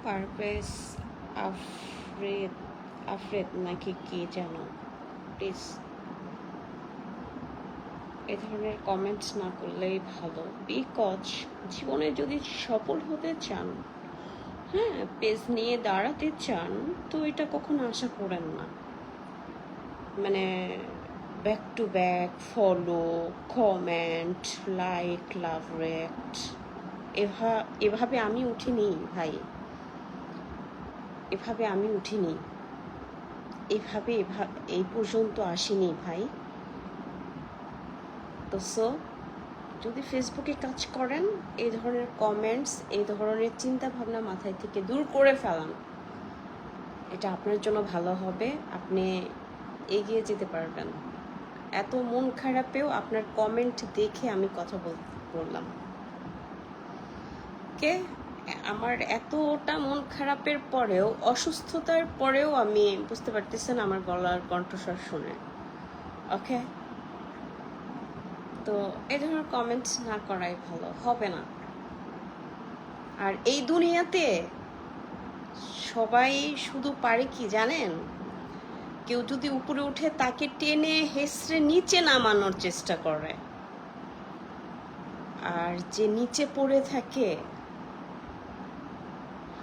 পারভেজ আফ্রেদ আফ্রেদ নাকি কি জানো, প্লিজ এ ধরনের কমেন্টস না করলেই ভালো। বিকজ জীবনে যদি সফল হতে চান, হ্যাঁ, পেজ নিয়ে দাঁড়াতে চান, তো এটা কখনো আশা করেন না মানে back to back follow, comment, like, love, react, এভাবে আমি উঠিনি ভাই, এভাবে আমি উঠিনি, এভাবে এই পর্যন্ত আসিনি ভাই। তো সো যদি ফেসবুকে কাজ করেন, এই ধরনের কমেন্টস, এই ধরনের চিন্তা ভাবনা মাথায় থেকে দূর করে ফেলান, এটা আপনার জন্য ভালো হবে, আপনি এগিয়ে যেতে পারবেন। এত মন খারাপেও আপনার কমেন্ট দেখে আমি কথা বললাম। কে আমার এতটা মন খারাপের পরেও, অসুস্থতার পরেও আমি বুঝতে পারতেছেন আমার গলার কণ্ঠস্বর শুনে। ওকে, তো এই ধরনের কমেন্টস না করাই ভালো, হবে না। আর এই দুনিয়াতে সবাই শুধু পারে কি জানেন, কেউ যদি উপরে উঠে তাকে টেনে হেসড়ে নিচে নামানোর চেষ্টা করে, আর যে নিচে পড়ে থাকে,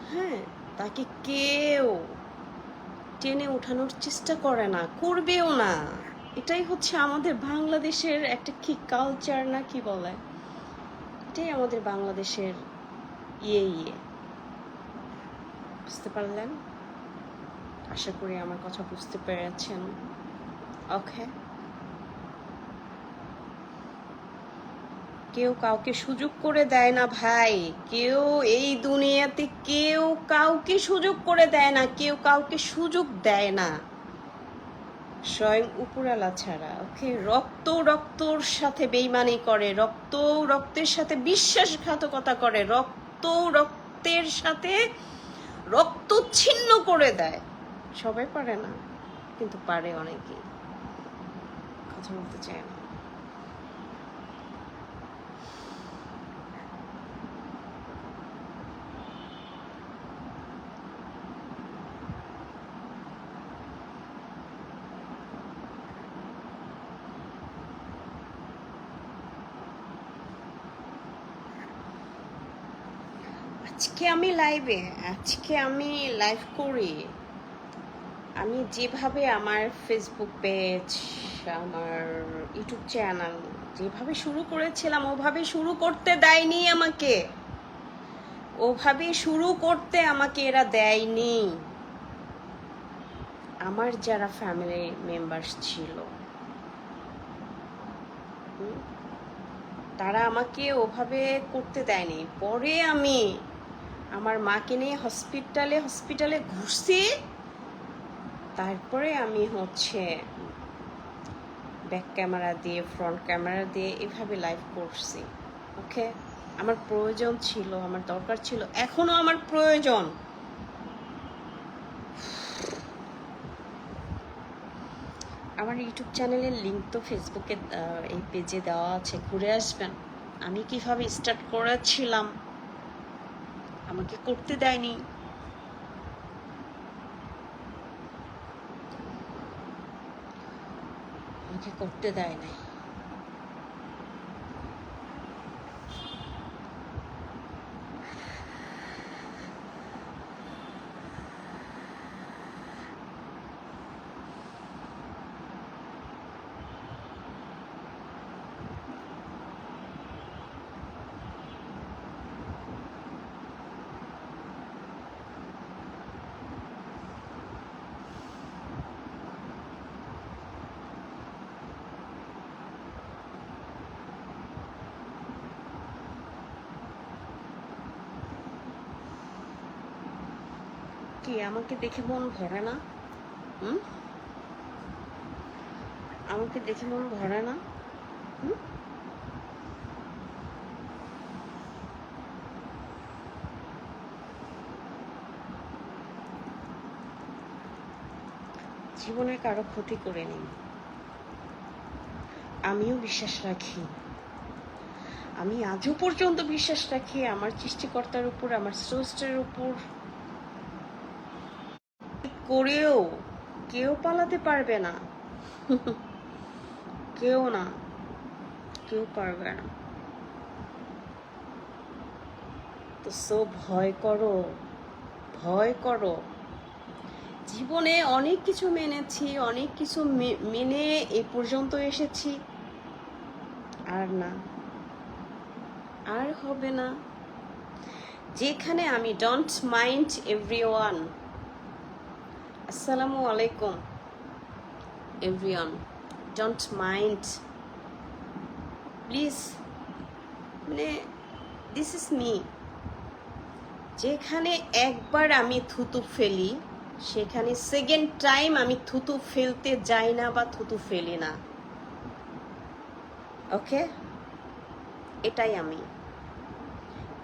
হ্যাঁ, তাকে কেউ টেনে ওঠানোর চেষ্টা করে না, করবেও না। এটাই হচ্ছে আমাদের বাংলাদেশের একটা কি কালচার না কি বলে, এটাই আমাদের বাংলাদেশের ইয়ে। বুঝতে পারলেন? আশা করি আমার কথা বুঝতে পেরেছেন। ওকে, কেউ কাউকে সুযোগ করে দেয় না ভাই, কেউ এই দুনিয়াতে কেউ কাউকে সুযোগ করে দেয় না, কেউ কাউকে সুযোগ দেয় না স্বয়ং উপরালা ছাড়া। ওকে, রক্ত রক্তর সাথে বেইমানি করে, রক্ত রক্তের সাথে বিশ্বাসঘাতকতা করে, রক্ত রক্তের সাথে রক্ত ছিন্ন করে দেয়। সবাই পারে না, কিন্তু পারে অনেকেই, কথা বলতে চায় না। আজকে আমি লাইভ করি, আমি যেভাবে আমার ফেসবুক পেজ, আমার ইউটিউব চ্যানেল যেভাবে শুরু করেছিলাম, ওভাবে শুরু করতে দেয়নি আমাকে, ওভাবে শুরু করতে আমাকে এরা দেয়নি। আমার যারা ফ্যামিলি মেম্বার্স ছিল, তারা আমাকে ওভাবে করতে দেয়নি। পরে আমি আমার মাকে নিয়ে হসপিটালে ঘুরছি, তারপরে আমি হচ্ছে ব্যাক ক্যামেরা দিয়ে, ফ্রন্ট ক্যামেরা দিয়ে এভাবে লাইভ করছি। ওকে, আমার প্রয়োজন ছিল, আমার দরকার ছিল, এখনো আমার প্রয়োজন। আমার ইউটিউব চ্যানেলের লিঙ্ক তো ফেসবুকে এই পেজে দেওয়া আছে, ঘুরে আসবেন। আমি কিভাবে স্টার্ট করেছিলাম, আমাকে করতে দেয়নি, আমাকে করতে দেয় নাই। কি আমাকে দেখে মন ভরে না? আমাকে দেখে মন ভরে না? জীবনে কারো ক্ষতি করে নেই, আমিও বিশ্বাস রাখি, আমি আজও পর্যন্ত বিশ্বাস রাখি আমার সৃষ্টিকর্তার উপর, আমার স্রষ্টার উপর, করেও কেউ পালাতে পারবে না। কেউ না, কেউ পারবে না। তো ভয় করো, ভয় করো। জীবনে অনেক কিছু মেনেছি, অনেক কিছু মেনে এ পর্যন্ত এসেছি। আর না, আর হবে না। যেখানে আমি ডোন্ট মাইন্ড এভরিওয়ান। আসসালামু আলাইকুম এভরিওয়ান, ডোন্ট মাইন্ড প্লিজ, মানে দিস ইজ মি। যেখানে একবার আমি থুতু ফেলি, সেখানে সেকেন্ড টাইম আমি থুতু ফেলতে যাই না বা থুতু ফেলি না। ওকে, এটাই আমি,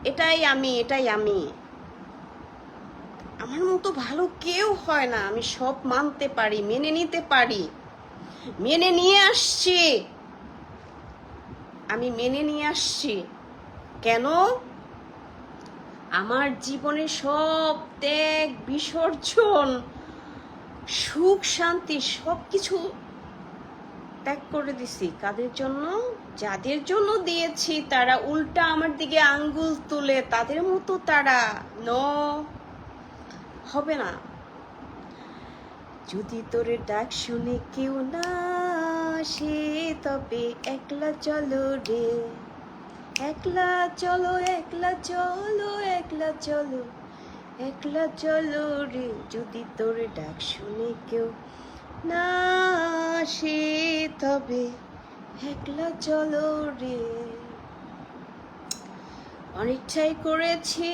এটাই আমি, এটাই আমি। আমার মতো ভালো কেউ হয় না। আমি সব মানতে পারি, মেনে নিতে পারি, মেনে নিয়ে আসছি। আমি মেনে নিয়ে আসছি। কেন? আমার জীবনে সব ত্যাগ, বিসর্জন, সুখ, শান্তি সবকিছু ত্যাগ করে দিছি। কাদের জন্য? যাদের জন্য দিয়েছি তারা উল্টা আমার দিকে আঙ্গুল তুলে, তাদের মতো তারা হবে না। যদি তোরে ডাক শুনে কেউ না আসে, তবে একলা চলো রে, একলা চলো, একলা চলো, একলা চলো, একলা চলো রে। যদি তোরে ডাক শুনে কেউ না আসে, তবে একলা চলো রে। অনেকটাই করেছি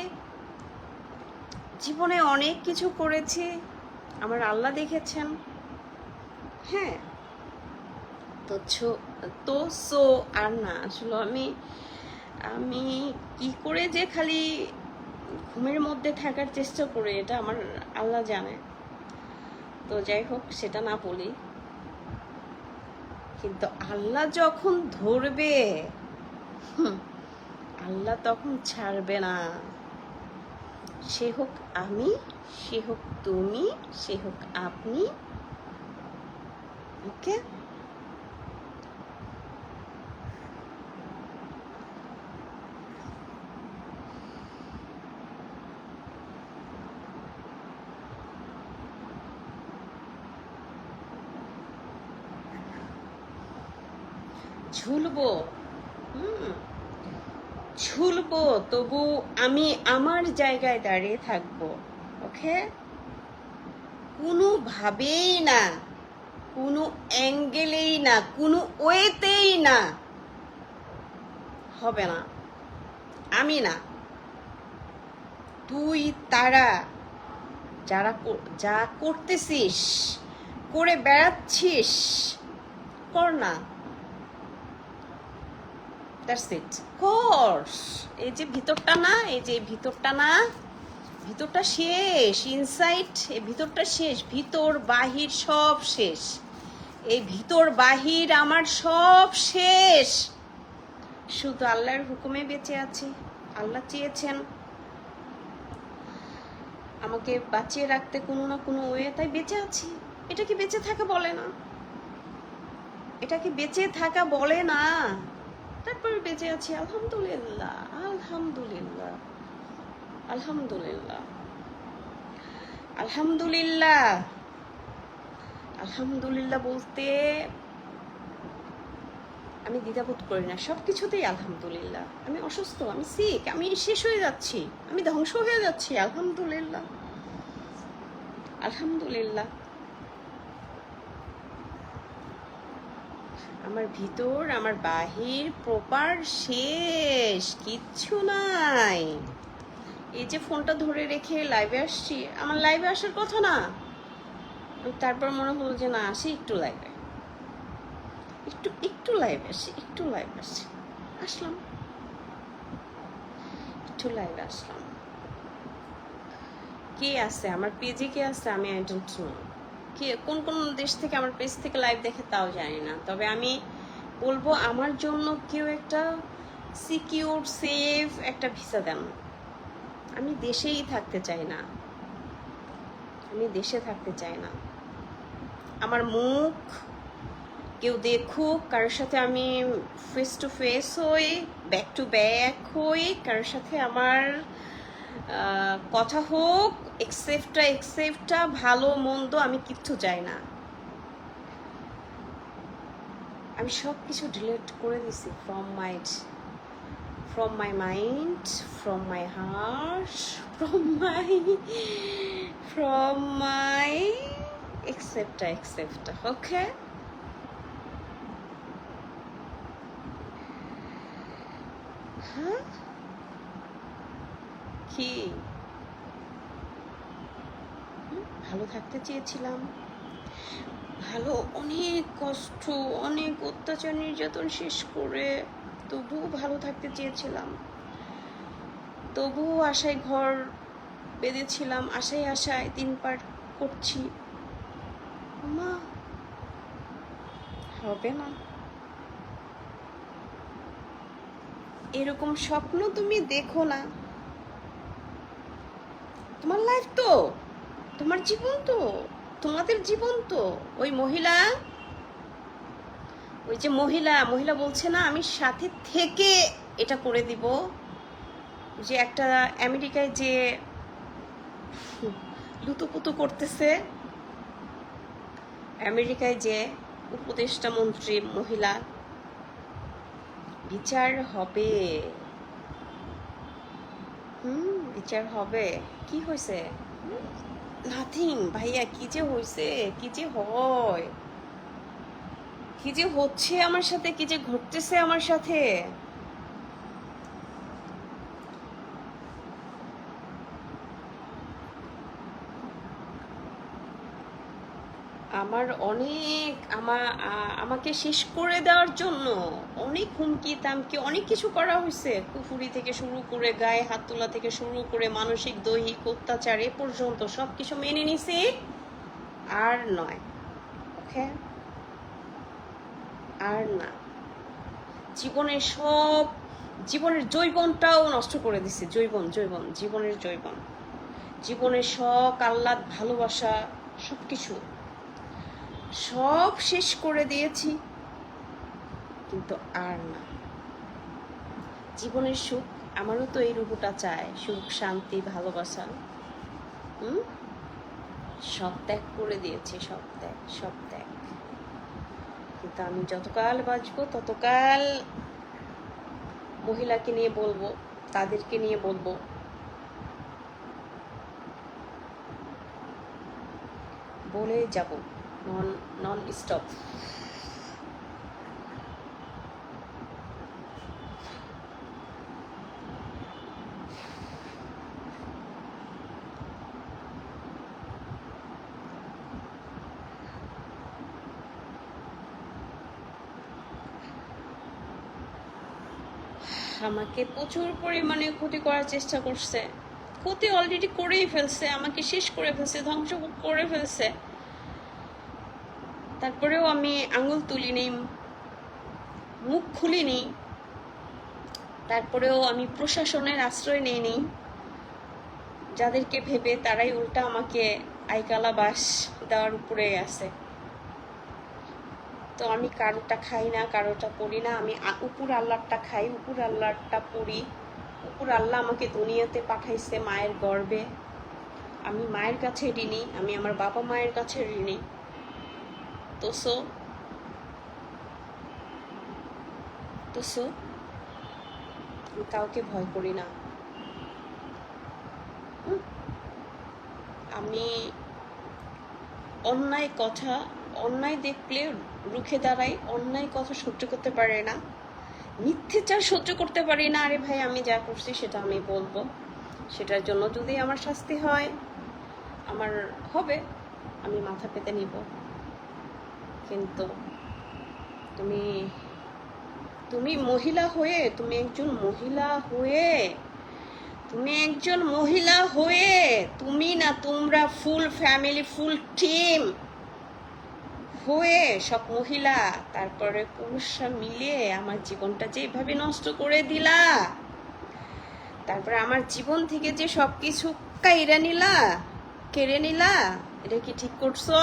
জীবনে, অনেক কিছু করেছি, আমার আল্লাহ দেখেছেন। হ্যাঁ, তো সো আর না। আসলে আমি কি করে যে খালি ঘুমের মধ্যে থাকার চেষ্টা করে, এটা আমার আল্লাহ জানে। তো যাই হোক, সেটা না বলি, কিন্তু আল্লাহ যখন ধরবে, আল্লাহ তখন ছাড়বে না। সে হোক আমি, সে হোক তুমি, সে হোক আপনি। ওকে, ঝুলবো, ঝুলবো, তবু আমি আমার জায়গায় দাঁড়িয়ে থাকবো। ওকে, কোনোভাবেই না, কোনো অ্যাঙ্গেলেই না, কোনো ওয়েতেই না, হবে না। আমি না, তুই, তারা, যারা যা করতেছিস, করে বেড়াচ্ছিস, কর না। That's it, course. এই যে ভিতরটা না, এই যে ভিতরটা না, ভিতরটা শেষ, ইনসাইড, এই ভিতরটা শেষ, ভিতর বাহির সব শেষ। এই ভিতর বাহির আমার সব শেষ। শুধু আল্লাহর হুকুমে বেঁচে আছি। আল্লাহ চেয়েছেন আমাকে বাঁচিয়ে রাখতে কোনো না কোনো ওয়ে, তাই বেঁচে আছি। এটা কি বেঁচে থাকা বলে না? এটা কি বেঁচে থাকা বলে না? তারপরে বেঁচে আছি, আলহামদুলিল্লাহ, আলহামদুলিল্লাহ, আলহামদুলিল্লাহ, আলহামদুলিল্লাহ। আলহামদুলিল্লাহ বলতে আমি দ্বিধাবোধ করি না, সবকিছুতেই আলহামদুলিল্লাহ। আমি অসুস্থ, আমি সিক, আমি শেষ হয়ে যাচ্ছি, আমি ধ্বংস হয়ে যাচ্ছি, আলহামদুলিল্লাহ, আলহামদুলিল্লাহ। আমার ভিতর, আমার বাহির প্রপার শেষ, কিচ্ছু নাই। এই যে ফোনটা ধরে রেখে লাইভে আসছি, আমার লাইভে আসার কথা না, তারপর মনে হলো যে না, আসি একটু লাইভে, একটু লাইভে আসি, একটু লাইভে আসি, আসলাম, একটু লাইভে আসলাম। কে আছে আমার পেজে, কে আছে আমি আই ডোন্ট নো। কে কোন কোন দেশ থেকে আমার পেজ থেকে লাইভ দেখে তাও জানি না। তবে আমি বলবো, আমার জন্য কেউ একটা সিকিউর, সেফ একটা ভিসা দেন। আমি দেশেই থাকতে চাই না, আমি দেশে থাকতে চাই না। আমার মুখ কেউ দেখুক, কারোর সাথে আমি ফেস টু ফেস হই, ব্যাক টু ব্যাক হই, কারোর সাথে আমার কথা হোক, এক্সেপ্টটা ভালো মন্দ আমি কিচ্ছু চাই না। আমি সব কিছু ডিলিট করে দিছি from my mind, from my heart, from my accept, okay? হ্যাঁ, কি ভালো থাকতে চেয়েছিলাম, ভালো অনেক কষ্ট, অনেক অত্যাচার নির্যাতন শেষ করে তবুও ভালো থাকতে চেয়েছিলাম, তবুও আশায় ঘর বেঁধেছিলাম, আশায় দিন পার করছি। মা, হবে না। এরকম স্বপ্ন তুমি দেখো না। তোমার লাইফ তো, তোমার জীবন তো, তোমাদের জীবন তো। ওই যে মহিলা বলছে না আমি সাথে থেকে এটা করে দিব, যে একটা আমেরিকায় যে লুতুপুতু করতেছে, আমেরিকায় যে উপদেষ্টা মন্ত্রী মহিলা, বিচার হবে। বিচার হবে। কি হয়েছে? নাথিং ভাইয়া, কি যে হয়েছে, কি যে হয়, কি যে হচ্ছে আমার সাথে, কি যে ঘটতেছে আমার সাথে। আমার অনেক আমাকে শেষ করে দেওয়ার জন্য অনেক হুমকি তামকি অনেক কিছু করা হয়েছে। কুফুরি থেকে শুরু করে গায়ে হাত তোলা থেকে শুরু করে মানসিক দৈহিক অত্যাচার এ পর্যন্ত সবকিছু মেনে নিছি। আর নয়, ওকে, আর না। জীবনের যৌবনটাও নষ্ট করে দিছে। জীবনের শখ আহ্লাদ ভালোবাসা সবকিছু সব শেষ করে দিয়েছি, কিন্তু আর না। জীবনের সুখ, আমারও তো এই রূপটা চায়, সুখ শান্তি ভালোবাসা, সব ত্যাগ করে দিয়েছি, সব ত্যাগ। কিন্তু আমি যতকাল বাঁচবো ততকাল মহিলাকে নিয়ে বলবো, তাদেরকে নিয়ে বলবো, বলে যাব নন স্টপ। আমাকে প্রচুর পরিমাণে ক্ষতি করার চেষ্টা করছে, ক্ষতি অলরেডি করেই ফেলছে, আমাকে শেষ করে ফেলছে, ধ্বংস করে ফেলছে। তারপরেও আমি আঙুল তুলিনি, মুখ খুলিনি, তারপরেও আমি প্রশাসনের আশ্রয় নেইনি, যাদেরকে ভেবে তারাই উল্টা আমাকে আইকালা বাস দেওয়ার উপরে আছে। তো আমি কারোটা খাই না, কারোটা পড়ি না, আমি উপর আল্লাহটা খাই, উপর আল্লাহটা পড়ি। উপর আল্লাহ আমাকে দুনিয়াতে পাঠাইছে মায়ের গর্ভে, আমি মায়ের কাছে ঋণী, আমি আমার বাবা মায়ের কাছে ঋণী। তো কাউকে ভয় করি না। আমি অন্যায় দেখলে রুখে দাঁড়াই, অন্যায় কথা সহ্য করতে পারি না, মিথ্যেচার সহ্য করতে পারি না। আরে ভাই, আমি যা করছি সেটা আমি বলবো, সেটার জন্য যদি আমার শাস্তি হয় আমার হবে, আমি মাথা পেতে নিব। কিন্তু তুমি মহিলা হয়ে, তুমি একজন মহিলা হয়ে তুমি না, তোমরা ফুল ফ্যামিলি, ফুল টিম হয়ে, সব মহিলা তারপরে পুরুষরা মিলে আমার জীবনটা যেভাবে নষ্ট করে দিলা, তারপরে আমার জীবন থেকে যে সবকিছু কাইরা নিলা, কেড়ে নিলা, এটা কি ঠিক করছো?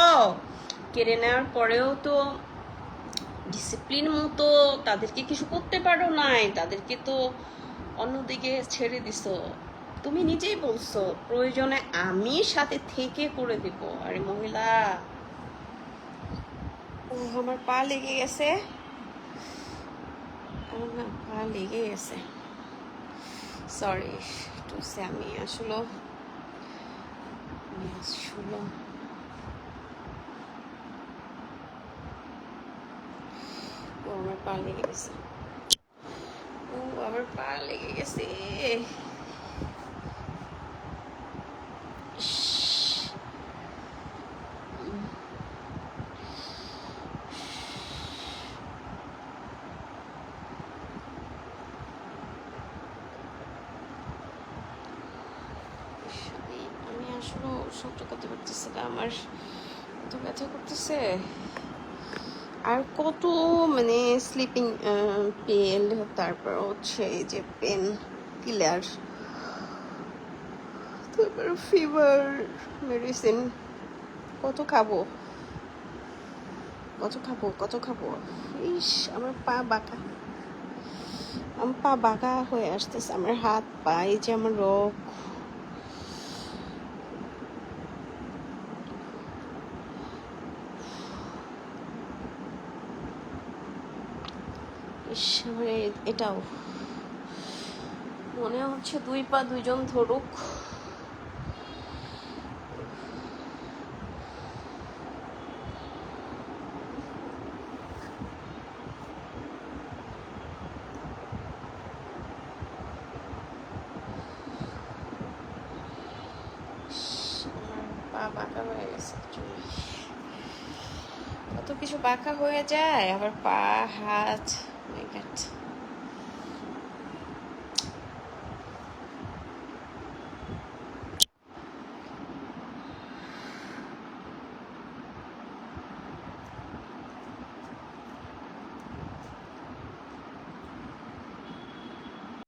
কেড়ে নেওয়ার পরেও তো ডিসিপ্লিন মতো তাদেরকে কিছু করতে পারো নাই, তাদেরকে তো অন্যদিকে ছেড়ে দিছো। তুমি নিজেই বলছো প্রয়োজনে আমি সাথে থেকে করে দিব। আরে মহিলা, ও আমার পা লেগে গেছে, আমার না পা লেগে গেছে, সরি টু সে। আমি আসলে ও আমার পা লেগে গেছে, ও আবার পা লেগে গেছে। ইস, আমি আসলে সহ্য করতে পারতেছি না, আমার এত ব্যথা করতেছে। আর কত মানে স্লিপিং পিল, তারপর হচ্ছে এই যে পেন কিলার, তারপর ফিভার মেডিসিন, কত খাবো কত খাবো কত খাবো। ইস, আমার পা বাঁকা, আমার পা বাঁকা হয়ে আসতেছে, আমার হাত পা, এই যে আমার রোগ। ইস, আমার এটাও মনে হচ্ছে দুই পা দুইজন ধরুক। পা বাঁকা হয়ে গেছে, কত কিছু বাঁকা হয়ে যায়, আবার পা হাত, মাই গড।